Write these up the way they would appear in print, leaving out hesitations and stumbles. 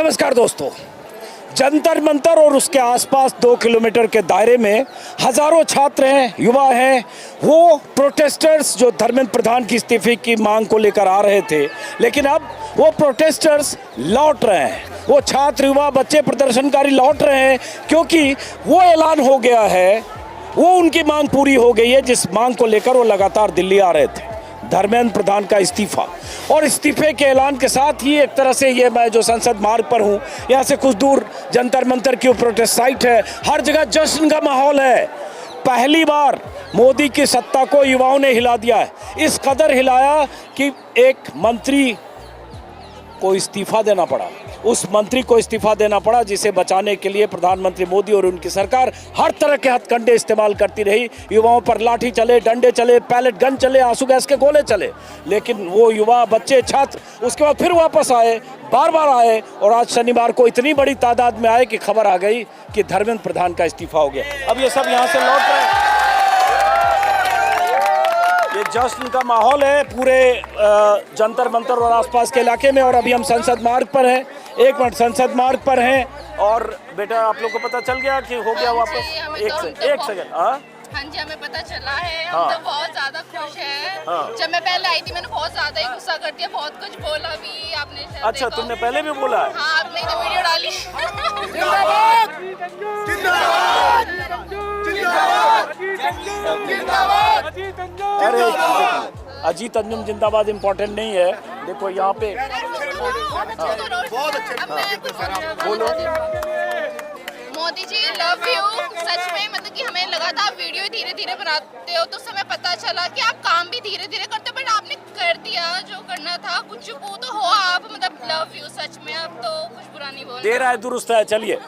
नमस्कार दोस्तों, जंतर मंतर और उसके आसपास 2 किलोमीटर के दायरे में हजारों छात्र हैं, युवा हैं। वो प्रोटेस्टर्स जो धर्मेंद्र प्रधान की इस्तीफे की मांग को लेकर आ रहे थे, लेकिन अब वो प्रोटेस्टर्स लौट रहे हैं। वो छात्र, युवा, बच्चे, प्रदर्शनकारी लौट रहे हैं क्योंकि वो ऐलान हो गया है, वो उनकी मांग पूरी हो गई है जिस मांग को लेकर वो लगातार दिल्ली आ रहे थे, धर्मेंद्र प्रधान का इस्तीफा। और इस्तीफे के ऐलान के साथ ही एक तरह से ये मैं जो संसद मार्ग पर हूँ, यहाँ से कुछ दूर जंतर मंतर की प्रोटेस्ट साइट है, हर जगह जश्न का माहौल है। पहली बार मोदी की सत्ता को युवाओं ने हिला दिया है, इस कदर हिलाया कि एक मंत्री को इस्तीफा देना पड़ा। उस मंत्री को इस्तीफा देना पड़ा जिसे बचाने के लिए प्रधानमंत्री मोदी और उनकी सरकार हर तरह के हथकंडे इस्तेमाल करती रही। युवाओं पर लाठी चले, डंडे चले, पैलेट गन चले, आंसू गैस के गोले चले, लेकिन वो युवा, बच्चे, छात्र उसके बाद फिर वापस आए, बार बार आए। और आज शनिवार को इतनी बड़ी तादाद में आए कि खबर आ गई कि धर्मेंद्र प्रधान का इस्तीफा हो गया। अब ये सब यहाँ से लौट रहे हैं। ये जश्न का माहौल है पूरे जंतर मंतर और आसपास के इलाके में। और अभी हम संसद मार्ग पर हैं, एक मिनट, संसद मार्ग पर हैं। और बेटा, आप लोग को पता चल गया कि हो गया वापस? एक सेकंड। हाँ जी, हमें पता चला है। हम तो बहुत ज्यादा खुश हैं। जब मैं पहले आई थी मैंने बहुत ज्यादा ही गुस्सा कर दिया, बहुत कुछ बोला भी आपने। अच्छा, तुमने पहले भी बोला है? हाँ, आपने तो वीडियो डाली। अरे अजीत अंजुम जिंदाबाद इम्पोर्टेंट नहीं है। देखो यहाँ पे बहुत अच्छे बोलो। Modi ji love you. सच में मतलब कि हमें लगा था आप वीडियो धीरे धीरे बनाते हो, तो समय पता चला कि आप काम भी धीरे धीरे करते हो, बट आपने कर दिया जो करना था। कुछ वो तो हो आप, मतलब लव यू सच में। अब तो कुछ बुरा नहीं बोल दे रहा है, दुरुस्त है। चलिए,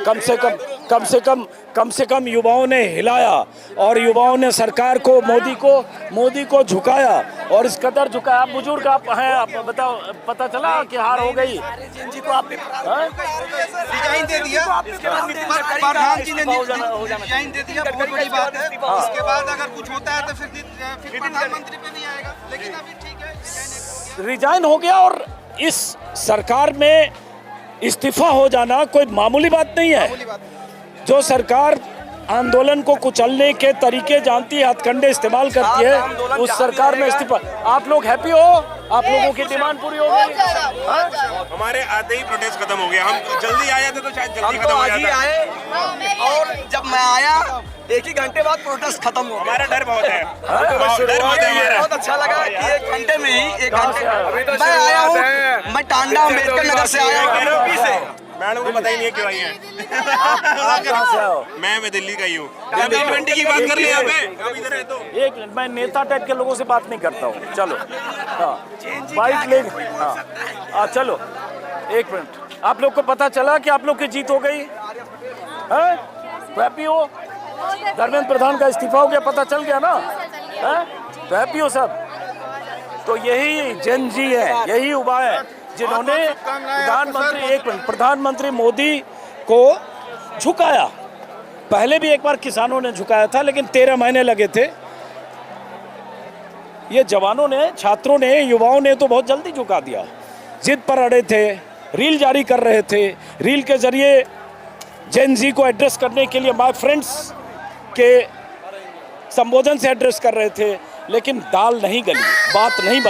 कम से कम युवाओं ने हिलाया और युवाओं ने सरकार को, मोदी को झुकाया। और इस कदर झुकाया। आप बुजुर्ग आप हैं, आप बताओ, पता चला कि हार हो गई? को आपने रिजाइन दे दिया, प्रधान जी ने रिजाइन दे दिया, बहुत बड़ी बात है। इसके बाद अगर कुछ होता है तो फिर प्रधानमंत्री पे नहीं आएगा, लेकिन अभी ठीक है, रिजाइन हो गया। और इस सरकार में इस्तीफा हो जाना कोई मामूली बात नहीं है। जो सरकार आंदोलन को कुचलने के तरीके जानती है, हथकंडे इस्तेमाल करती है, उस सरकार में इस्तीफा। आप लोग हैप्पी हो? आप लोगों की डिमांड पूरी हो गई? हमारे आते ही प्रोटेस्ट खत्म हो गया। हम जल्दी आए थे तो शायद जल्दी खत्म हो जाता। और जब मैं आया 1 ही घंटे बाद प्रोटेस्ट खत्म हो गया। हमारा डर बहुत है, डर बहुत है हमारा। बहुत अच्छा लगा कि 1 घंटे में ही 1 घंटे मैं आया हूँ। मैं टांडा अम्बेडकर नगर से आया हूँ। मैडम को पता ही नहीं है क्यों आई है। आप कहाँ से आओ? मैं दिल्ली का ही हूँ। G20 की बात कर रहे हैं यहाँ पे। अब इधर है तो एक मिनट, मैं नेता टाइप के लोगों से बात नहीं करता हूँ। चलो, हाँ, बाइक ले, हाँ, चलो 1 मिनट। आप लोग को पता चला कि आप लोग की जीत हो गई है? हैप्पी हो? धर्मेंद्र प्रधान का इस्तीफा हो गया, पता चल गया ना? है तो हैप्पी हो सब? तो यही जन जी है, यही युवा है जिन्होंने प्रधानमंत्री मोदी को झुकाया। पहले भी एक बार किसानों ने झुकाया था, लेकिन 13 महीने लगे थे। ये जवानों ने, छात्रों ने, युवाओं ने तो बहुत जल्दी झुका दिया। जिद पर अड़े थे, रील जारी कर रहे थे, रील के जरिए जेन जी को एड्रेस करने के लिए माय फ्रेंड्स के संबोधन से एड्रेस कर रहे थे, लेकिन दाल नहीं गली, बात नहीं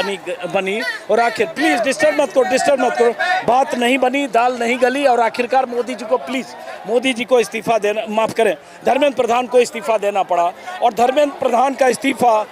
बनी। और आखिर, प्लीज डिस्टर्ब मत करो, बात नहीं बनी, दाल नहीं गली। और आखिरकार मोदी जी को इस्तीफा देना, माफ करें, धर्मेंद्र प्रधान को इस्तीफा देना पड़ा। और धर्मेंद्र प्रधान का इस्तीफा,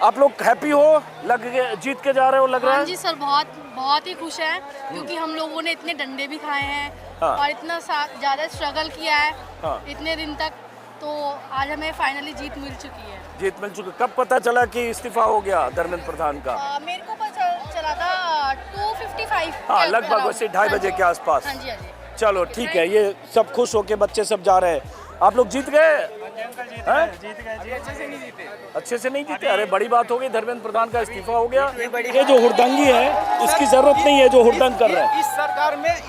आप लोग हैप्पी हो? जीत के जा रहे हो लग रहा है? हाँ जी सर, बहुत ही खुश है, क्योंकि हम लोगों ने इतने डंडे भी खाए हैं। हाँ। और इतना ज़्यादा स्ट्रगल किया है। हाँ। इतने दिन तक, तो आज हमें फाइनली जीत मिल चुकी है। जीत मिल चुकी। कब पता चला कि इस्तीफा हो गया धर्मेंद्र प्रधान का? मेरे को पता चला था 2:55। हाँ, लगभग वैसे 2:30 बजे के आसपास। हाँ जी, हाँ जी। चलो ठीक है, ये सब खुश होके बच्चे सब जा रहे हैं। आप लोग जीत गए? हैं? अच्छे से नहीं जीते। अरे बड़ी बात हो गई, धर्मेंद्र प्रधान का इस्तीफा हो गया। ये जो हुड़दंगी है उसकी जरूरत नहीं है जो हुड़दंग कर रहे हैं। इस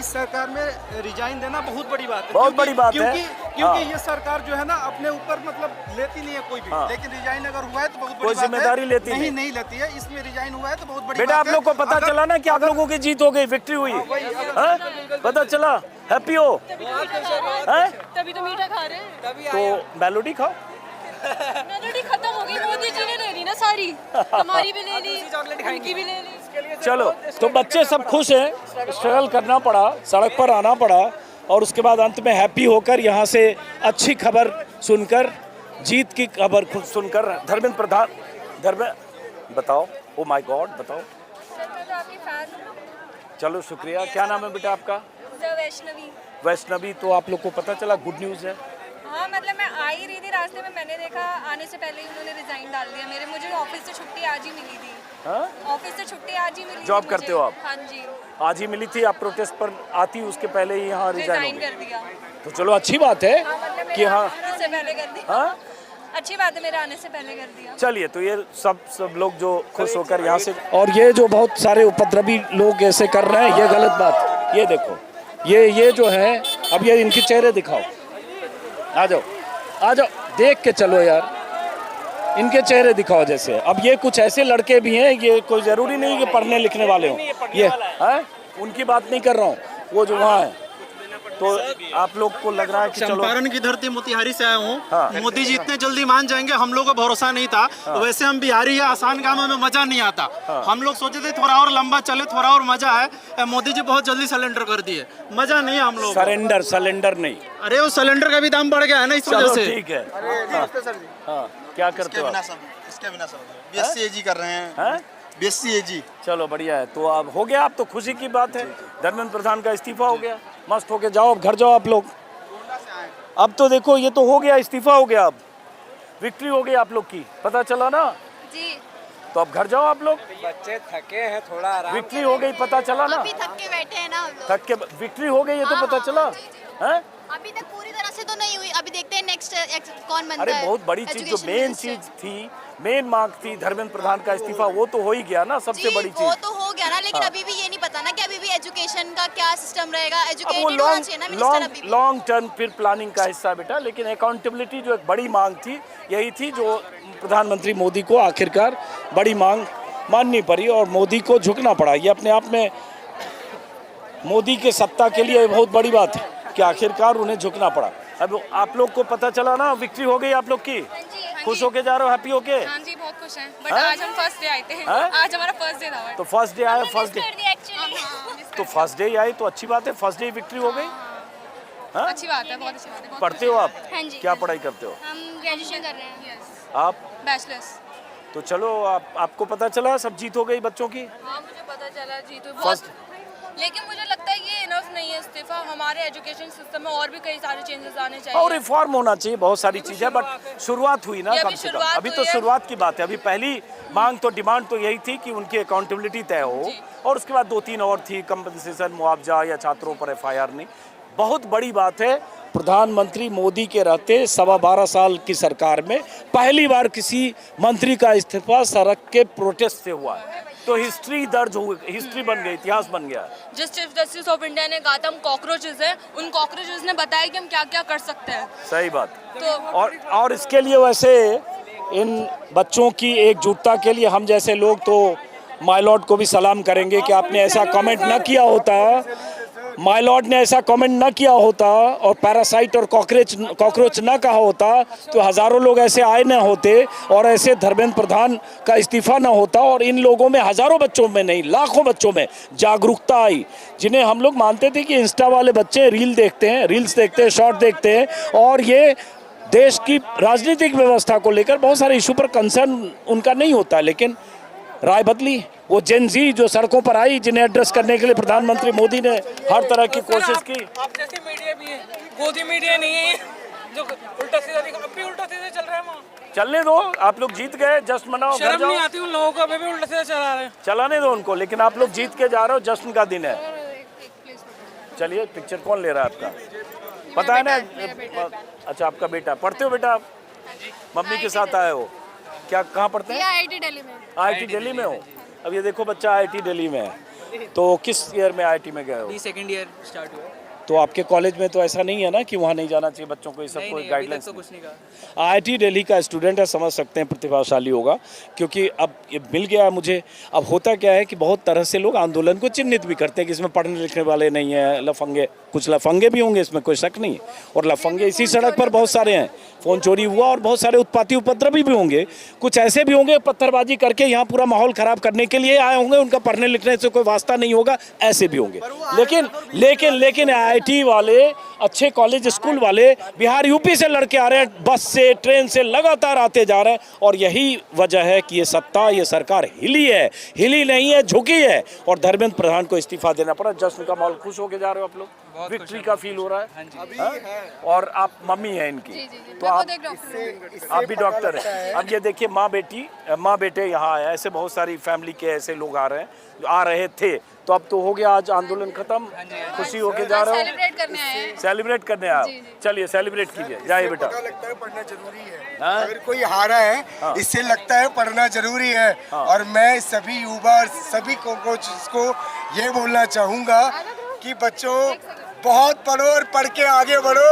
सरकार में रिजाइन देना बहुत बड़ी बात है। बहुत बड़ी बात है। क्योंकि ये सरकार जो है ना अपने ऊपर मतलब लेती नहीं है कोई भी, लेकिन रिजाइन अगर हुआ है तो बहुत बड़ी कोई बात है। जिम्मेदारी लेती नहीं लेती है। इसमें रिजाइन हुआ है तो बहुत बड़ी बेटा बात आप लोग को पता चला ना कि आप लोगों की जीत हो गई, विक्ट्री हुई, हैं? पता चला, हैप्पी हो, हैं? तभी तो मीठा खा रहे हैं। तो मेलोडी खाओ। मेलोडी खत्म हो गई, मोदी जी ने ले ली ना सारी, हमारी भी ले ली, उनकी भी ले ली। चलो तो बच्चे सब खुश हैं, स्ट्रगल करना पड़ा, सड़क पर आना पड़ा और उसके बाद अंत में हैप्पी होकर यहाँ से अच्छी खबर सुनकर, जीत की खबर खुद सुनकर धर्मेंद्र बताओ, ओ माय गॉड बताओ। चलो शुक्रिया। क्या नाम है बेटा आपका? वैष्णवी। वैष्णवी। तो आप लोग को पता चला, गुड न्यूज़ है। हाँ मतलब मैं आ ही रही थी रास्ते में, मैंने देखा आने से पहले ही उन्होंने रिजाइन डाल दिया। मुझे ऑफिस से छुट्टी आज ही मिली थी। हाँ? ऑफिस से छुट्टी आज ही मिली। जॉब थी करते मुझे। हो आप? हाँ जी। आज ही मिली थी, आप प्रोटेस्ट पर आती उसके पहले ही यहाँ रिजाइन रिजाइन कर दिया। तो चलो अच्छी बात है हाँ मतलब कि हाँ, आने से पहले कर दिया। हाँ? अच्छी बात है, मेरे आने से पहले कर दिया। चलिए तो ये सब लोग जो खुश होकर यहाँ से, और ये जो बहुत सारे उपद्रवी लोग ऐसे कर रहे हैं, ये गलत बात। ये देखो, ये जो है, अब ये इनके चेहरे दिखाओ, आ जाओ देख के चलो यार, इनके चेहरे दिखाओ जैसे। अब ये कुछ ऐसे लड़के भी हैं, ये कोई जरूरी नहीं कि पढ़ने लिखने वाले हों, ये हैं, उनकी बात नहीं कर रहा हूँ, वो जो वहाँ है। तो आप लोग को लग रहा है कि चलो, चंपारण की धरती मोतिहारी से आया हूँ। हाँ। मोदी जी इतने जल्दी मान जाएंगे हम लोग को भरोसा नहीं था। वैसे हम बिहारी है, आसान कामों में मजा नहीं आता। हम लोग सोचे थे थोड़ा और लंबा चले, थोड़ा और मजा है। मोदी जी बहुत जल्दी सिलेंडर कर दिए, मजा नहीं है हम लोग। सरेंडर नहीं। अरे वो सिलेंडर का भी दाम बढ़ गया है ना इस वजह चलो से। ठीक है। हाँ, क्या करते हो आप? इसके बिना सब BSc कर रहे हैं। हैं? BSc चलो बढ़िया है। तो अब हो गया, अब तो खुशी की बात है, धर्मेंद्र प्रधान का इस्तीफा हो गया, मस्त होके जाओ, अब घर जाओ आप लोग। अब तो देखो ये तो हो गया, इस्तीफा हो गया, अब विक्ट्री हो गई आप लोग की, पता चला ना जी। तो अब घर जाओ आप लोग। बच्चे थके हैं, थोड़ा आराम। विक्ट्री हो गई, पता चला ना, अभी थक के बैठे हैं ना हम लोग। थक के विक्ट्री हो गई, ये तो पता चला है। अभी तक पूरी तरह से तो नहीं हुई, अभी देखते हैं नेक्स्ट कौन बनता अरे है। बहुत बड़ी चीज, जो Education मेन minister। चीज थी, मेन मांग थी धर्मेंद्र प्रधान का इस्तीफा, वो तो हो ही गया ना, सबसे जी, बड़ी वो चीज। तो हो गया ना, लेकिन हाँ। अभी भी ये नहीं पता ना कि अभी भी एजुकेशन का क्या सिस्टम रहेगा। अब वो एजुकेटेड होना चाहिए ना मिनिस्टर अभी भी। लॉन्ग टर्म फिर प्लानिंग का हिस्सा बेटा, लेकिन अकाउंटेबिलिटी जो एक बड़ी मांग थी, यही थी जो प्रधानमंत्री मोदी को आखिरकार बड़ी मांग माननी पड़ी और मोदी को झुकना पड़ा। ये अपने आप में मोदी के सत्ता के लिए बहुत बड़ी बात है कि आखिरकार उन्हें झुकना पड़ा। अब आप लोग को पता चला ना, विक्ट्री हो गई आप लोग की, खुश होके जा रहे हो, हैप्पी होके? हाँ जी बहुत खुश हैं, बट हाँ? आज हम फर्स्ट डे आए थे। हाँ? आज हमारा फर्स्ट डे था। तो फर्स्ट डे आया, फर्स्ट डे हाँ, तो फर्स्ट डे आई तो अच्छी बात है, फर्स्ट डे विक्ट्री हो गई। हाँ? अच्छी बात है, बहुत अच्छी बात है। बहुत पढ़ते हो आप? हाँ जी। क्या पढ़ाई करते हो हम ग्रेजुएशन कर रहे हैं। यस, आप? बैचलर्स। तो चलो आपको पता चला सब जीत हो गई बच्चों की। हाँ मुझे पता चला जी, तो फर्स्ट लेकिन मुझे लगता है ये इनफ नहीं है इस्तीफा। हमारे एजुकेशन सिस्टम में और भी कई सारे चेंजेस आने चाहिए और रिफॉर्म होना चाहिए, बहुत सारी चीजें, बट शुरुआत हुई ना ये कम अभी से कम। शुरुआत अभी तो हुई है। शुरुआत की बात है, अभी पहली मांग तो डिमांड तो यही थी कि उनकी अकाउंटेबिलिटी तय हो, और उसके बाद 2-3 और थी, कंपनसेशन, मुआवजा या छात्रों पर FIR नहीं। बहुत बड़ी बात है, प्रधानमंत्री मोदी के रहते 12.25 साल की सरकार में पहली बार किसी मंत्री का इस्तीफा सड़क के प्रोटेस्ट से हुआ है, तो हिस्ट्री दर्ज हो, हिस्ट्री बन गई, इतिहास बन गया। जिस चीफ जस्टिस ऑफ इंडिया ने कहा था हम कॉकरोचेस हैं, उन कॉकरोचेस ने बताया कि हम क्या क्या कर सकते हैं। सही बात। तो और इसके लिए वैसे इन बच्चों की एकजुटता के लिए हम जैसे लोग तो माय लॉर्ड को भी सलाम करेंगे कि आपने ऐसा कमेंट न किया होता, माय लॉर्ड ने ऐसा कमेंट न किया होता और पैरासाइट और कॉकरोच न कहा होता, तो हज़ारों लोग ऐसे आए न होते और ऐसे धर्मेंद्र प्रधान का इस्तीफा न होता, और इन लोगों में, हज़ारों बच्चों में नहीं, लाखों बच्चों में जागरूकता आई, जिन्हें हम लोग मानते थे कि इंस्टा वाले बच्चे रील्स देखते हैं, शॉर्ट देखते हैं, और ये देश की राजनीतिक व्यवस्था को लेकर बहुत सारे इशू पर कंसर्न उनका नहीं होता, लेकिन राय बदली। वो जेन जी जो सड़कों पर आई, जिन्हें एड्रेस करने के लिए प्रधानमंत्री मोदी ने हर तरह की कोशिश की। आप जैसे मीडिया भी है, गोदी मीडिया नहीं है जो उल्टा सीधा दिखा, अब भी उल्टा सीधा चल रहा है वहाँ। चलने दो, आप लोग जीत गए, जश्न मनाओ, घर शर्म नहीं जाओ। आती उन लोगों को, अभी भी उल्टा सीधा चला रहे हैं। चलाने दो उनको, लेकिन आप लोग जीत के जा रहे हो, जश्न का दिन है। चलिए, पिक्चर कौन ले रहा है आपका? पता है ना? अच्छा, आपका बेटा। पढ़ते हो बेटा आप? मम्मी के साथ आए हो, क्या कहाँ पढ़ते ये हैं? आईआईटी दिल्ली में। आईआईटी दिल्ली में हो। अब ये देखो बच्चा आईआईटी दिल्ली में है, तो किस ईयर में आईआईटी में गए हो? सेकंड ईयर स्टार्ट हुआ। तो आपके कॉलेज में तो ऐसा नहीं है ना कि वहाँ नहीं जाना चाहिए बच्चों को, ये सब कोई गाइडलाइंस? तो कुछ नहीं कहा। आईआईटी दिल्ली का स्टूडेंट है, समझ सकते हैं प्रतिभाशाली होगा, क्योंकि अब ये मिल गया है मुझे। अब होता क्या है कि बहुत तरह से लोग आंदोलन को चिन्हित भी करते हैं कि इसमें पढ़ने लिखने वाले नहीं हैं, लफंगे, कुछ लफंगे भी होंगे, इसमें कोई शक नहीं है। और लफंगे इसी सड़क पर बहुत सारे हैं, फ़ोन चोरी हुआ और बहुत सारे उत्पाती उपद्रवी भी होंगे, कुछ ऐसे भी होंगे पत्थरबाजी करके यहाँ पूरा माहौल ख़राब करने के लिए आए होंगे, उनका पढ़ने लिखने से कोई वास्ता नहीं होगा, ऐसे भी होंगे। लेकिन आईआईटी वाले, अच्छे कॉलेज स्कूल वाले बिहार यूपी से लड़के आ रहे हैं, बस से ट्रेन से लगातार आते जा रहे हैं, और यही वजह है कि ये सत्ता, ये सरकार हिली नहीं है, झुकी है, और धर्मेंद्र प्रधान को इस्तीफा देना पड़ा। जश्न का माहौल, खुश होके जा रहे हो आप लोग? विक्ट्री का फील हो रहा है? हाँ? और आप मम्मी हैं इनकी, तो आप भी डॉक्टर हैं। अब ये देखिए, माँ बेटे यहाँ आए, ऐसे बहुत सारी फैमिली के ऐसे लोग आ रहे थे, तो अब तो हो गया, आज आंदोलन खत्म, खुशी होके जा रहे हो? सेलिब्रेट करने आए हैं। सेलिब्रेट करने आए, चलिए सेलिब्रेट कीजिए, जाइए बेटा। लगता है पढ़ना जरूरी है, अगर कोई हारा है इससे लगता है पढ़ना जरूरी है। और मैं सभी युवा और सभी कोचेस को ये बोलना चाहूंगा कि बच्चों बहुत पढ़ो और पढ़ के आगे बढ़ो,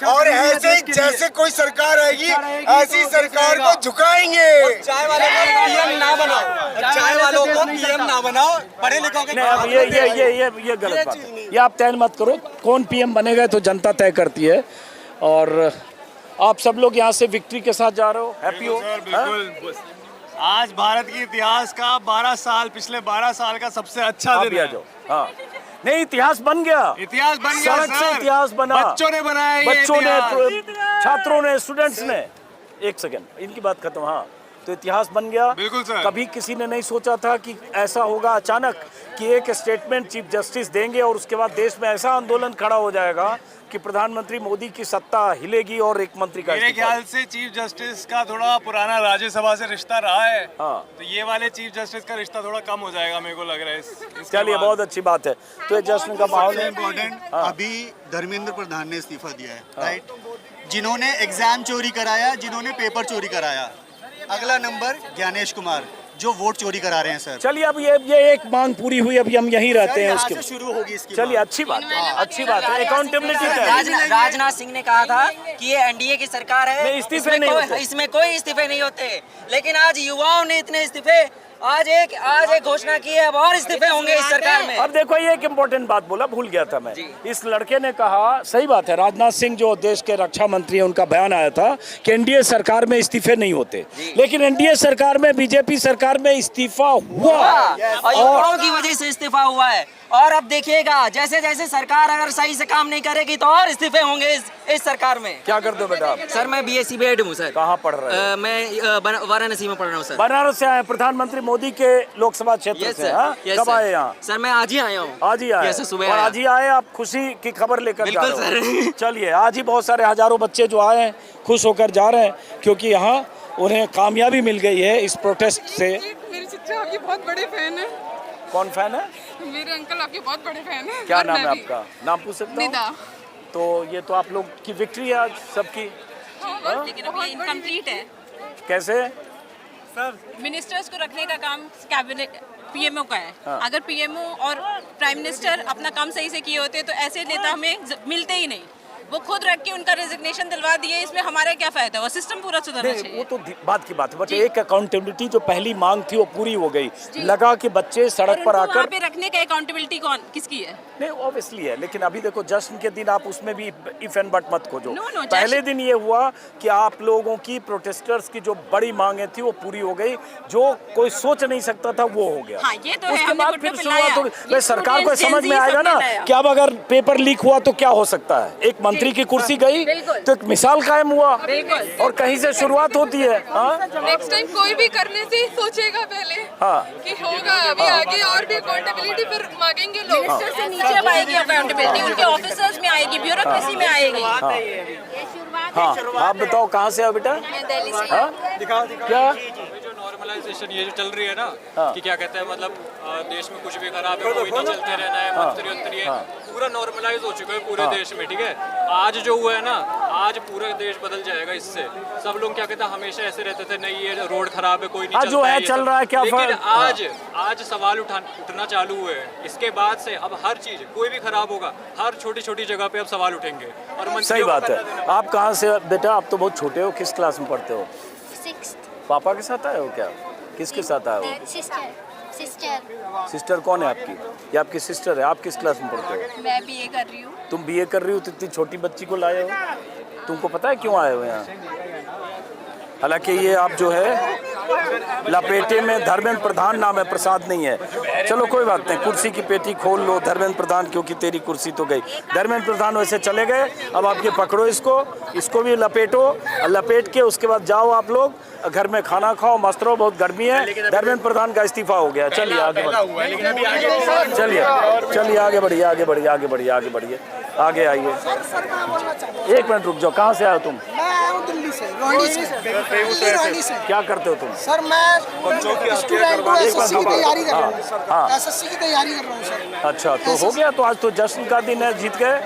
और ऐसे जैसे कोई सरकार आएगी ऐसी सरकार को झुकाएंगे। चाय वालों को पीएम ना बनाओ, चाय वालों को पीएम ना बनाओ, पढ़े लिखों के। नहीं, अब ये गलत बात है, ये आप तय मत करो। कौन पीएम बनेगा तो जनता तय करती है, और आप सब लोग यहाँ से विक्ट्री के साथ जा रहे हो, हैप्पी हो? बिल्कुल। आज भारत के इतिहास का पिछले 12 साल का सबसे अच्छा दिन है। हाँ, नहीं, इतिहास बन गया, सड़क से इतिहास बना, बच्चों ने बनाया, बच्चों ने, छात्रों ने, स्टूडेंट्स ने। एक सेकंड, इनकी बात खत्म। हाँ, तो इतिहास बन गया। बिल्कुल सर। कभी किसी ने नहीं सोचा था कि ऐसा होगा अचानक कि एक स्टेटमेंट चीफ जस्टिस देंगे और उसके बाद देश में ऐसा आंदोलन खड़ा हो जाएगा कि प्रधानमंत्री मोदी की सत्ता हिलेगी और एक मंत्री का मेरे ख्याल से चीफ जस्टिस का थोड़ा पुराना राज्यसभा से रिश्ता रहा है। हाँ। तो ये वाले चीफ जस्टिस का रिश्ता थोड़ा कम हो जाएगा, मेरे को लग रहा है। चलिए, बहुत अच्छी बात है। तो ये जश्न का माहौल है। इम्पोर्टेंट, अभी धर्मेंद्र प्रधान ने इस्तीफा दिया है, राइट? जिन्होंने एग्जाम चोरी कराया, जिन्होंने पेपर चोरी कराया, अगला नंबर ज्ञानेश कुमार जो वोट चोरी करा रहे हैं सर। चलिए, अब ये एक मांग पूरी हुई, अभी हम यहीं रहते हैं, उसके शुरू होगी इसकी। चलिए, अच्छी बात है, अच्छी बात है। अकाउंटेबिलिटी राजनाथ सिंह ने कहा था कि ये एनडीए की सरकार है, इसमें कोई इस्तीफे नहीं होते, लेकिन आज युवाओं ने इतने इस्तीफे, आज एक घोषणा की है, अब और इस्तीफे होंगे इस सरकार में। अब देखो, ये एक इम्पोर्टेंट बात बोला, भूल गया था मैं। इस लड़के ने कहा, सही बात है, राजनाथ सिंह जो देश के रक्षा मंत्री हैं, उनका बयान आया था कि एनडीए सरकार में इस्तीफे नहीं होते, लेकिन एनडीए सरकार में, बीजेपी सरकार में इस्तीफा हुआ, और युवाओं की वजह से इस्तीफा हुआ है। और अब देखिएगा, जैसे जैसे सरकार अगर सही से काम नहीं करेगी तो और इस्तीफे होंगे इस सरकार में। क्या कर दो बेटा? सर, मैं बीएससी बीएड हूँ सर। कहाँ पढ़ रहे हैं? मैं वाराणसी में पढ़ रहा हूँ सर। बनारस से आए, प्रधानमंत्री मोदी के लोकसभा क्षेत्र से। कब आए यहाँ? सर, मैं आज ही आया हूँ। आज ही आए? सुबह और आज ही आए, आप खुशी की खबर लेकर जा रहे हो? बिल्कुल सर। चलिए, आज ही बहुत सारे हजारों बच्चे जो आए हैं, खुश होकर जा रहे हैं, क्योंकि यहाँ उन्हें कामयाबी मिल गई है इस प्रोटेस्ट से। मेरी चचा आपकी बहुत बड़े फैन है। कौन फैन है? मेरे अंकल आपके बहुत बड़े फैन हैं। क्या नाम है आपका? नाम पूछ सकता हूँ? तो ये तो आप लोग की विक्ट्री है आज सबकी। लेकिन अभी इनकम्प्लीट है। कैसे? सर, मिनिस्टर्स को रखने का काम कैबिनेट पीएमओ का है। अगर पीएमओ और प्राइम मिनिस्टर अपना काम सही से किए होते तो ऐसे नेता हमें मिलते ही नहीं। वो खुद रख के उनका रेजिग्नेशन दिलवा दिए, इसमें हमारा क्या फायदा? वो सिस्टम पूरा सुधरना चाहिए। वो तो बात की बात है, बट एक अकाउंटेबिलिटी जो पहली मांग थी वो पूरी हो गई। लगा कि बच्चे सड़क पर आकर, वहाँ पे रखने का अकाउंटेबिलिटी किसकी है? नहीं, ऑब्वियसली है, लेकिन अभी देखो, जश्न के दिन आप उसमें भी इफ एंड बट मत खोजो। पहले दिन ये हुआ कि आप लोगों की, प्रोटेस्टर्स की जो बड़ी मांगे थी वो पूरी हो गई, जो कोई सोच नहीं सकता था वो हो गया। हाँ, ये तो उसके बाद फिर शुरुआत हो, सरकार को समझ में आएगा ना कि अब अगर पेपर लीक हुआ तो क्या हो सकता है। एक मंत्री की कुर्सी गई तो एक मिसाल कायम हुआ, और कहीं से शुरुआत होती है। नेक्स्ट टाइम कोई भी करने से सोचेगा पहले कि होगा, अभी आगे और भी अकाउंटेबिलिटी फिर मांगेंगे लोग। मिनिस्टर से नीचे आएगी अकाउंटेबिलिटी, उनके ऑफिसर्स में आएगी, ब्यूरोक्रेसी में आएगी। हाँ, आप बताओ कहाँ से हो बेटा? दिल्ली से। दिखाओ क्या? नॉर्मलाइजेशन ये जो चल रही है ना, कि क्या कहते हैं, मतलब देश में कुछ भी खराब है वो ही नहीं चलते रहना है, मंत्री है, पूरा नॉर्मलाइज हो चुका है पूरे देश में। ठीक है, आज जो हुआ है ना, आज पूरा देश बदल जाएगा इससे। सब लोग क्या कहते हैं, हमेशा ऐसे रहते थे, नहीं ये रोड खराब है, कोई नहीं आज चलता जो है ये चल सब। रहा है, क्या लेकिन फर्क? आज सवाल उठना चालू हुए हैं। इसके बाद से अब हर चीज कोई भी खराब होगा, हर छोटी छोटी जगह पे अब सवाल उठेंगे। और सही मंत्रियों बात को है। करना देना। आप कहाँ से बेटा? आप तो बहुत छोटे हो, किस क्लास में पढ़ते हो? 6th पापा के साथ आए हो क्या? किसके साथ आए हो? सिस्टर सिस्टर कौन है आपकी? ये आपकी सिस्टर है। आप किस क्लास में पढ़ते हो? मैं बीए कर रही हूँ। तुम बीए कर रही हो तो इतनी छोटी बच्ची को लाए हो? तुमको पता है क्यों आए हो यहाँ? हालांकि ये आप जो है लपेटे में धर्मेंद्र प्रधान नाम है, प्रसाद नहीं है। चलो कोई बात नहीं, कुर्सी की पेटी खोल लो धर्मेंद्र प्रधान, क्योंकि तेरी कुर्सी तो गई। धर्मेंद्र प्रधान वैसे चले गए, अब आप ये पकड़ो इसको भी लपेटो, लपेट के उसके बाद जाओ आप लोग घर में खाना खाओ, मस्त रहो, बहुत गर्मी है। धर्मेंद्र प्रधान का इस्तीफा हो गया। चलिए आगे बढ़िए, चलिए आगे बढ़िए, आगे बढ़िए, आगे बढ़िए, आगे बढ़िए, आगे आइए। एक मिनट रुक जाओ, कहाँ से आए हो तुम? मैं आया हूँ दिल्ली से, रोहिणी से। क्या करते हो तुम? सर मैं स्टूडेंट हूँ, एसएससी की तैयारी कर रहा हूँ। हाँ। एसएससी की तैयारी कर रहा हूँ सर। अच्छा, तो हो गया, तो आज तो जश्न का दिन है, जीत गए।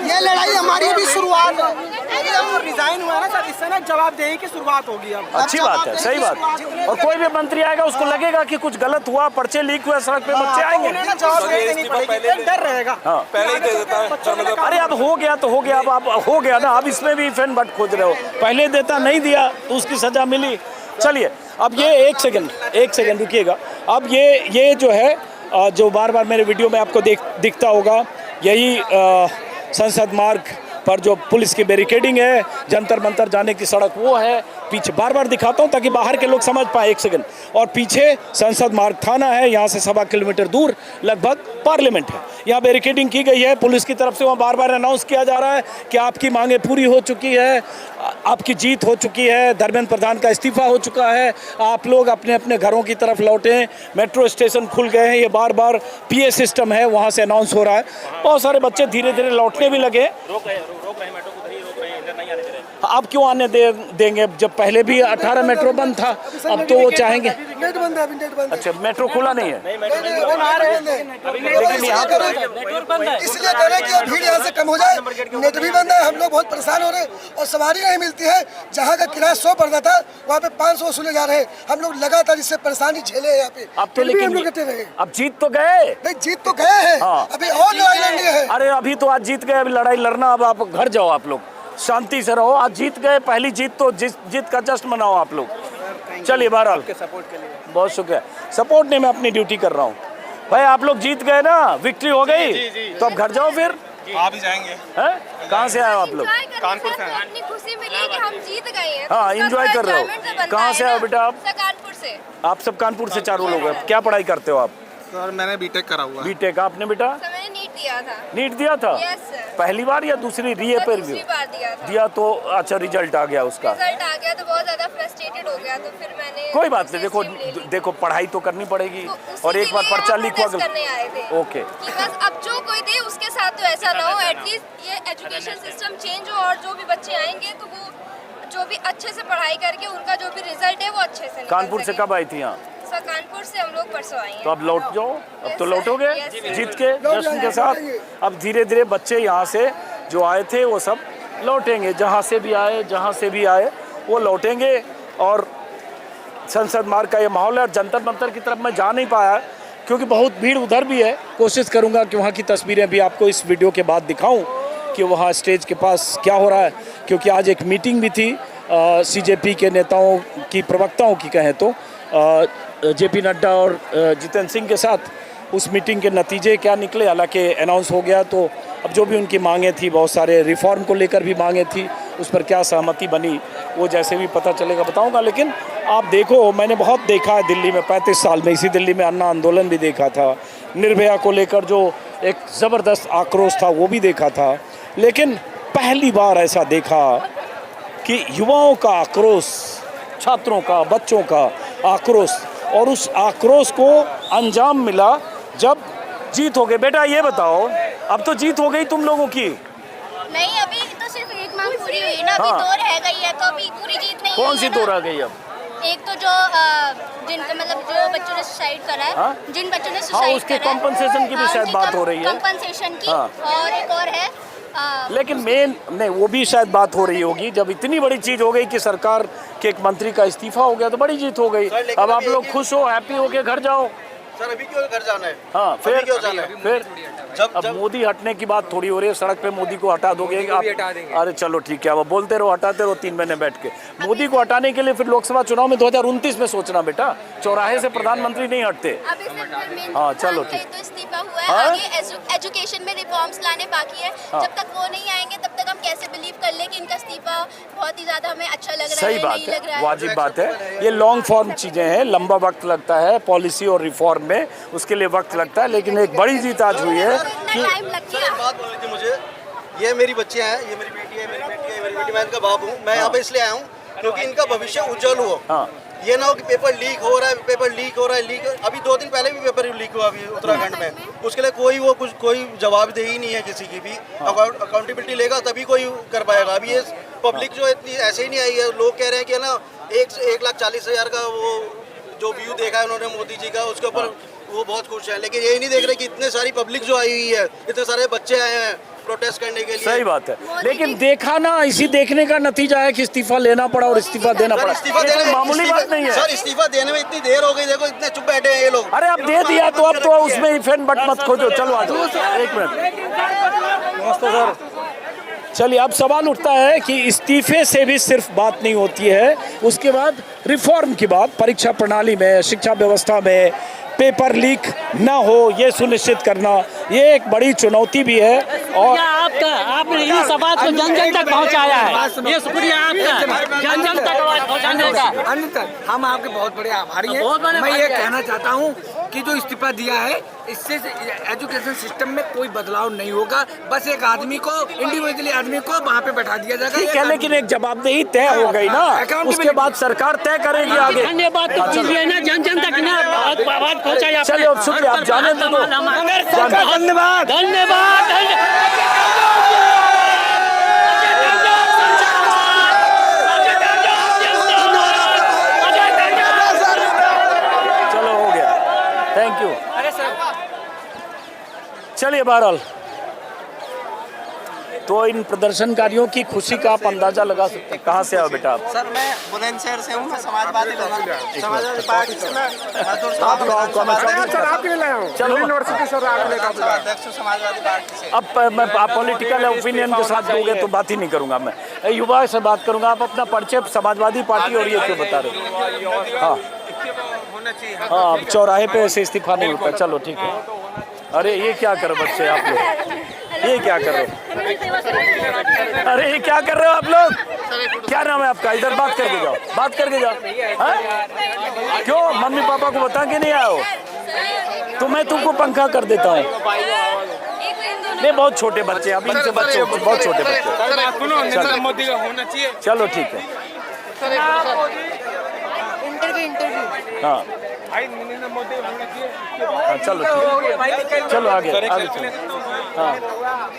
ये लड़ाई हमारी भी शुरुआत है। हम रिजाइन हुआ ना सर, इससे ना जवाबदेही की शुरुआत होगी अब। अच्छी बात है, सही बात है। और कोई भी मंत्री आएगा उसको लगेगा कि कुछ गलत हुआ, पर्चे लीक हुए, सड़क पे बच्चे आएंगे, जवाबदेही देनी पड़ेगी, एक डर रहेगा। हाँ पहले ही दे देता है। अरे अब हो गया तो हो गया, अब हो गया ना, अब इसमें भी फैन बट खोज रहे हो। पहले देता नहीं दिया तो उसकी सजा मिली। चलिए अब ये एक सेकंड रुकिएगा। अब ये जो है जो बार बार मेरे वीडियो में आपको दिखता होगा, यही संसद मार्ग पर जो पुलिस की बैरिकेडिंग है, जंतर मंतर जाने की सड़क वो है। पीछे बार बार दिखाता हूँ ताकि बाहर के लोग समझ पाए। एक सेकंड। और पीछे संसद मार्ग थाना है, यहाँ से 1.25 किलोमीटर दूर लगभग पार्लियामेंट है। यहाँ बैरिकेडिंग की गई है पुलिस की तरफ से। वहाँ बार बार अनाउंस किया जा रहा है कि आपकी मांगें पूरी हो चुकी है, आपकी जीत हो चुकी है, धर्मेंद्र प्रधान का इस्तीफा हो चुका है, आप लोग अपने अपने घरों की तरफ लौटें, मेट्रो स्टेशन खुल गए हैं। ये बार बार पीए सिस्टम है, वहाँ से अनाउंस हो रहा है। बहुत सारे बच्चे धीरे धीरे लौटने भी लगे। अब क्यों आने देंगे जब पहले भी 18 मेट्रो बंद था, अब तो वो चाहेंगे। नेट बंद है, अभी नेट बंद है। अच्छा, मेट्रो खुला नहीं है, लेकिन यहाँ पर इसलिए कह रहे हैं कि भीड़ यहाँ से कम हो जाए। नेट भी बंद है, हम लोग बहुत परेशान हो रहे हैं और सवारी नहीं मिलती है। जहाँ का किराया 100 पड़ता था, वहाँ पे 500 वसूले जा रहे हैं। हम लोग लगातार इससे परेशानी झेले हैं यहाँ पे। अब तो लेकिन हम लोग कहते रहे, अब जीत तो गए। नहीं जीत तो गए हैं, अभी और लड़ाई लड़नी है। अरे अभी तो आज जीत गए, अभी लड़ाई लड़ना। अब आप घर जाओ, आप लोग शांति से रहो। आज जीत गए, पहली जीत तो जीत का जश्न मनाओ आप लोग। चलिए बहरहाल बहुत शुक्रिया। सपोर्ट नहीं, मैं अपनी ड्यूटी कर रहा हूँ भाई। आप लोग जीत गए ना, विक्ट्री हो गई, तो अब घर जाओ फिर। आप ही जाएंगे। कहाँ से आए हो आप लोग? कानपुर से। इतनी खुशी मिली कि हम जीत गए हैं। हाँ, एंजॉय कर रहे हो। कहाँ से आए हो बेटा आप? कानपुर से। आप सब कानपुर से चारों लोग हैं। क्या पढ़ाई करते हो आप? सर मैंने बीटेक करा हुआ है। बीटेक। आपने बेटा? मैंने नीट दिया था। नीट दिया था? Yes sir. पहली बार या दूसरी रीअपेयर भी? दूसरी बार दिया था। दिया तो अच्छा रिजल्ट आ गया उसका? रिजल्ट आ गया तो बहुत ज्यादा फ्रस्ट्रेटेड हो गया, तो फिर मैंने कोई बात नहीं, देखो पढ़ाई तो करनी पड़ेगी। और एक बार पर्चा लीक हुआ करने आए थे। ओके, कि बस अब जो कोई दे उसके साथ तो ऐसा ना हो, एटलीस्ट ये एजुकेशन सिस्टम चेंज हो और जो भी बच्चे आएंगे तो वो जो भी अच्छे से पढ़ाई करके उनका जो भी रिजल्ट है वो अच्छे से। कानपुर से कब आई थी यहाँ? सर कानपुर से हम लोग परसों आए हैं। तो अब लौट जाओ, अब तो लौटोगे जीत के जश्न के साथ। अब धीरे धीरे बच्चे यहाँ से जो आए थे वो सब लौटेंगे, जहाँ से भी आए वो लौटेंगे। और संसद मार्ग का ये माहौल है। और जंतर मंतर की तरफ मैं जा नहीं पाया क्योंकि बहुत भीड़ उधर भी है। कोशिश करूँगा कि वहाँ की तस्वीरें भी आपको इस वीडियो के बाद दिखाऊँ कि वहाँ स्टेज के पास क्या हो रहा है। क्योंकि आज एक मीटिंग भी थी सीजेपी के नेताओं की, प्रवक्ताओं की कहें तो, जेपी नड्डा और जितेंद्र सिंह के साथ। उस मीटिंग के नतीजे क्या निकले, हालांकि अनाउंस हो गया। तो अब जो भी उनकी मांगें थी, बहुत सारे रिफॉर्म को लेकर भी मांगें थी, उस पर क्या सहमति बनी वो जैसे भी पता चलेगा बताऊंगा। लेकिन आप देखो, मैंने बहुत देखा है दिल्ली में, 35 साल में इसी दिल्ली में अन्ना आंदोलन भी देखा था, निर्भया को लेकर जो एक ज़बरदस्त आक्रोश था वो भी देखा था। लेकिन पहली बार ऐसा देखा कि युवाओं का आक्रोश, छात्रों का, बच्चों का आक्रोश, और उस आक्रोश को अंजाम मिला जब जीत हो गई। बेटा ये बताओ, अब तो जीत हो गई तुम लोगों की? नहीं, अभी तो सिर्फ एक मांग पूरी हुई ना, अभी 2 रह गई है, तो अभी पूरी जीत नहीं। कौन सी 2 रह गई अब? एक तो जो जिनका मतलब जो बच्चों ने सुसाइड करा है, जिन बच्चों ने सुसाइड उसके compensation की भी शायद बात हो रही है। कंपनसेशन की, और एक और है लेकिन मेन नहीं, वो भी शायद बात हो रही होगी जब इतनी बड़ी चीज हो गई कि सरकार के एक मंत्री का इस्तीफा हो गया तो बड़ी जीत हो गई। अब आप लोग खुश हो, हैप्पी हो के घर जाओ। सर अभी क्यों घर जाना है? हाँ अभी क्यों जाना है? फिर अब मोदी हटने की बात थोड़ी हो रही है, सड़क पे मोदी को हटा दोगे आप? अरे चलो ठीक है, अब बोलते रहो, हटाते रहो 3 महीने बैठ के। मोदी को हटाने के लिए फिर लोकसभा चुनाव में 2029 में सोचना बेटा, चौराहे से प्रधानमंत्री नहीं हटते। हाँ चलो ठीक। तो इस्तीफा हुआ है, आगे एजुकेशन में रिफॉर्म्स लाने बाकी है। जब तक वो नहीं आएंगे तब तक हम कैसे बिलीव कर ले कि इनका इस्तीफा बहुत ही ज्यादा हमें अच्छा लग रहा है। सही बात है, वाजिब बात है। ये लॉन्ग फॉर्म चीजें हैं, लंबा वक्त लगता है पॉलिसी और रिफॉर्म में, उसके लिए वक्त लगता है, लेकिन एक बड़ी जीत आज हुई है कि बात बोलनी थी मुझे। ये मेरी बच्चियां हैं, ये मेरी बेटी है, मेरी बेटी है, मेरी बेटी, मैं इनका बाप हूँ। मैं यहाँ पे इसलिए आया हूँ क्योंकि इनका भविष्य उज्जवल हो। ये ना हो कि पेपर लीक हो रहा है, पेपर लीक हो रहा है, लीक। अभी 2 दिन पहले भी पेपर लीक हुआ अभी उत्तराखंड में, उसके लिए कोई जवाबदेही नहीं है किसी की भी। अकाउंटेबिलिटी लेगा तभी कोई कर पाएगा। अभी ये पब्लिक जो इतनी ऐसे ही नहीं आई है। लोग कह रहे हैं कि ना 1,40,000 का वो जो व्यू देखा है उन्होंने मोदी जी का, उसके ऊपर वो बहुत खुश है। लेकिन यही नहीं देख रहे कि इतने सारी पब्लिक जो आई हुई है, इतने सारे बच्चे आए हैं प्रोटेस्ट करने के लिए। सही बात है, लेकिन देखा ना, इसी देखने का नतीजा है कि इस्तीफा लेना पड़ा और इस्तीफा देना पड़ा। इस्तीफा देने में मामूली बात नहीं है सर, इस्तीफा देने में इतनी देर हो गई, देखो इतने चुप बैठे हैं ये लोग। अरे अब दे दिया तो अब तो उसमें ही फैन बट मत खोजो। चलो आ जाओ, 1 मिनट। नमस्ते सर। चलिए, अब सवाल उठता है कि इस्तीफे से भी सिर्फ बात नहीं होती है, उसके बाद रिफॉर्म की बात, परीक्षा प्रणाली में, शिक्षा व्यवस्था में पेपर लीक ना हो ये सुनिश्चित करना, ये एक बड़ी चुनौती भी है। और आपने इस आवाज को जन जन तक पहुंचाया है, ये शुक्रिया आपका, जन जन तक आवाज पहुंचाने का। हम आपके बहुत बड़े आभारी हैं। मैं ये कहना चाहता हूँ कि जो इस्तीफा दिया है, इससे एजुकेशन सिस्टम में कोई बदलाव नहीं होगा। बस एक आदमी को, इंडिविजुअली आदमी को वहाँ पे बैठा दिया जाएगा। ठीक है, लेकिन एक जवाबदेही तय हो गई ना, उसके बाद सरकार तय करेगी आगे। धन्यवाद तो कीजिए ना, जन जन तक ना आवाज पहुंचाया। चलिए अब शुक्रिया, आप जाने दो। धन्यवाद धन्यवाद। चलो हो गया, थैंक यू। चलिए बहरहाल, तो इन प्रदर्शनकारियों की खुशी का आप अंदाजा लगा सकते हैं। कहाँ से आओ बेटा आप? सर मैं बुलंदशहर से हूँ, मैं समाजवादी पार्टी से चलो अध्यक्ष समाजवादी पार्टी से। अब मैं पॉलिटिकल ओपिनियन के साथ दोगे तो बात ही नहीं करूंगा, मैं युवा से बात करूंगा। आप अपना परिचय समाजवादी पार्टी और ये क्यों बता रहे हो? हाँ हाँ, अब चौराहे पे ऐसे इस्तीफा नहीं होता। चलो ठीक है। अरे ये क्या करो बच्चे आप लोग, ये क्या कर रहे हो? अरे ये क्या कर रहे हो आप लोग? क्या नाम है आपका? इधर बात करके जाओ, बात करके जाओ। क्यों मम्मी पापा को बता के नहीं आए हो? तो मैं तुमको पंखा कर देता हूँ। नहीं, बहुत छोटे बच्चे, अब इनसे बच्चे बहुत छोटे बच्चे। मोदी का होना चाहिए। चलो ठीक है। हाँ चलो चलो आगे आगे चलो। हाँ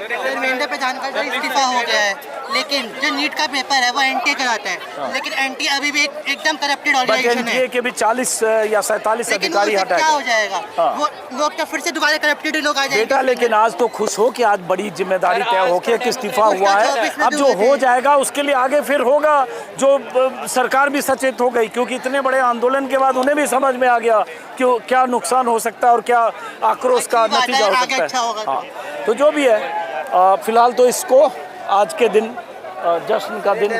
धर्मेंद्र प्रधान का इस्तीफा हो गया है, लेकिन जो नीट का पेपर है वो एनटीए कराता है, लेकिन एनटीए अभी भी एकदम करप्टेड ऑर्गेनाइजेशन है। एनटीए के भी 40 या 47 अधिकारी हटाए। क्या हो जाएगा? वो लोग तो फिर से दोबारा करप्टेड लोग आ जाएंगे। बेटा लेकिन आज तो खुश हो कि आज बड़ी जिम्मेदारी तय हो के इस्तीफा हुआ है। अब जो हो जाएगा उसके लिए आगे फिर होगा। जो सरकार भी सचेत हो गई, क्योंकि इतने बड़े आंदोलन के बाद उन्हें भी समझ में आ गया कि क्या नुकसान हो सकता है और क्या आक्रोश का नतीजा हो सकता है। हाँ, तो जो भी है फिलहाल तो इसको आज के दिन जश्न का दिन।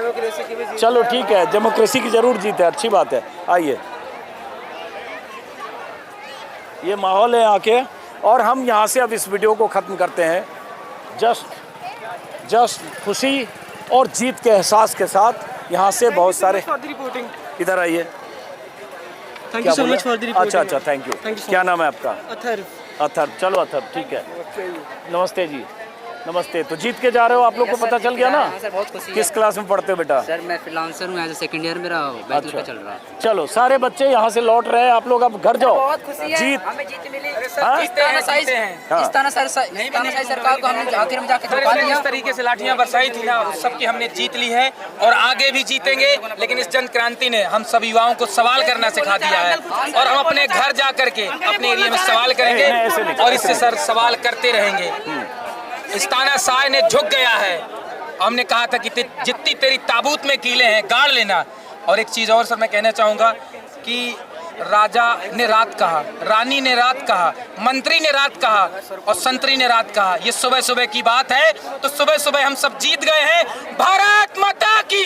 चलो ठीक है, डेमोक्रेसी की जरूर जीत है, अच्छी बात है। आइए, ये माहौल है यहाँ के, और हम यहाँ से अब इस वीडियो को ख़त्म करते हैं जस्ट खुशी और जीत के एहसास के साथ। यहाँ से बहुत सारे, इधर आइए। Thank you so much for the reporting. अच्छा थैंक यू। क्या नाम है आपका? अथर्व। अथर्व, चलो अथर्व ठीक है। नमस्ते जी। नमस्ते। तो जीत के जा रहे हो, आप लोग को पता चल गया ना? सर बहुत खुशी है। किस क्लास में पढ़ते हो बेटा? सर मैं फ्रीलांसर हूँ, एज ए सेकंड ईयर मेरा बैचलर का चल रहा है। चलो सारे बच्चे यहाँ से लौट रहे हैं, आप लोग अब घर जाओ। बहुत खुशी है, जीत हमें जीत मिली। हाँ? तानाशाही सरकार को हमने आखिर में जाके झुका दिया। इस तरीके से लाठियां बरसाई थी ना, उस सब की हमने जीत ली है और आगे भी जीतेंगे। लेकिन इस जन क्रांति ने हम सब युवाओं को सवाल करना सिखा दिया है और हम अपने घर जा करके अपने एरिया में सवाल करेंगे और इससे सर सवाल करते रहेंगे। इस तानाशाह ने झुक गया है। हमने कहा था कि जितनी तेरी ताबूत में कीले हैं गाड़ लेना। और एक चीज़ और सर मैं कहना चाहूँगा कि राजा ने रात कहा, रानी ने रात कहा, मंत्री ने रात कहा और संतरी ने रात कहा। ये सुबह सुबह की बात है, तो सुबह सुबह हम सब जीत गए हैं। भारत माता की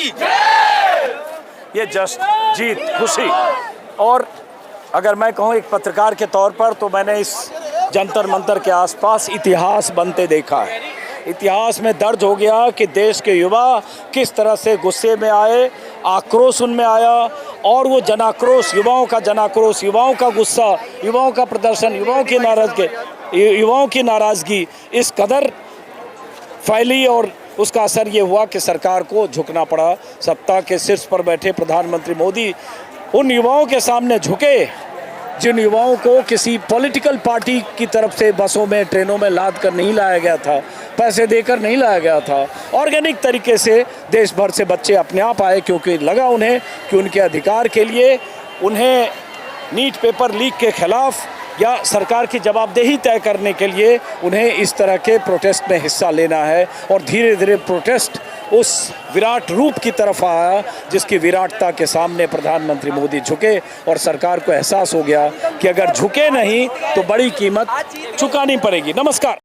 ये जस्ट जीत, खुशी। और अगर मैं कहूँ एक पत्रकार के तौर पर, तो मैंने इस जंतर मंतर के आसपास इतिहास बनते देखा है। इतिहास में दर्ज हो गया कि देश के युवा किस तरह से गुस्से में आए, आक्रोश उनमें आया और वो जनाक्रोश, युवाओं का जनाक्रोश, युवाओं का गुस्सा, युवाओं का प्रदर्शन, युवाओं की नाराज़गी इस कदर फैली और उसका असर ये हुआ कि सरकार को झुकना पड़ा। सत्ता के शीर्ष पर बैठे प्रधानमंत्री मोदी उन युवाओं के सामने झुके जिन युवाओं को किसी पॉलिटिकल पार्टी की तरफ से बसों में, ट्रेनों में लाद कर नहीं लाया गया था, पैसे देकर नहीं लाया गया था। ऑर्गेनिक तरीके से देश भर से बच्चे अपने आप आए क्योंकि लगा उन्हें कि उनके अधिकार के लिए, उन्हें नीट पेपर लीक के खिलाफ या सरकार की जवाबदेही तय करने के लिए उन्हें इस तरह के प्रोटेस्ट में हिस्सा लेना है। और धीरे धीरे प्रोटेस्ट उस विराट रूप की तरफ आया जिसकी विराटता के सामने प्रधानमंत्री मोदी झुके और सरकार को एहसास हो गया कि अगर झुके नहीं तो बड़ी कीमत चुकानी पड़ेगी। नमस्कार।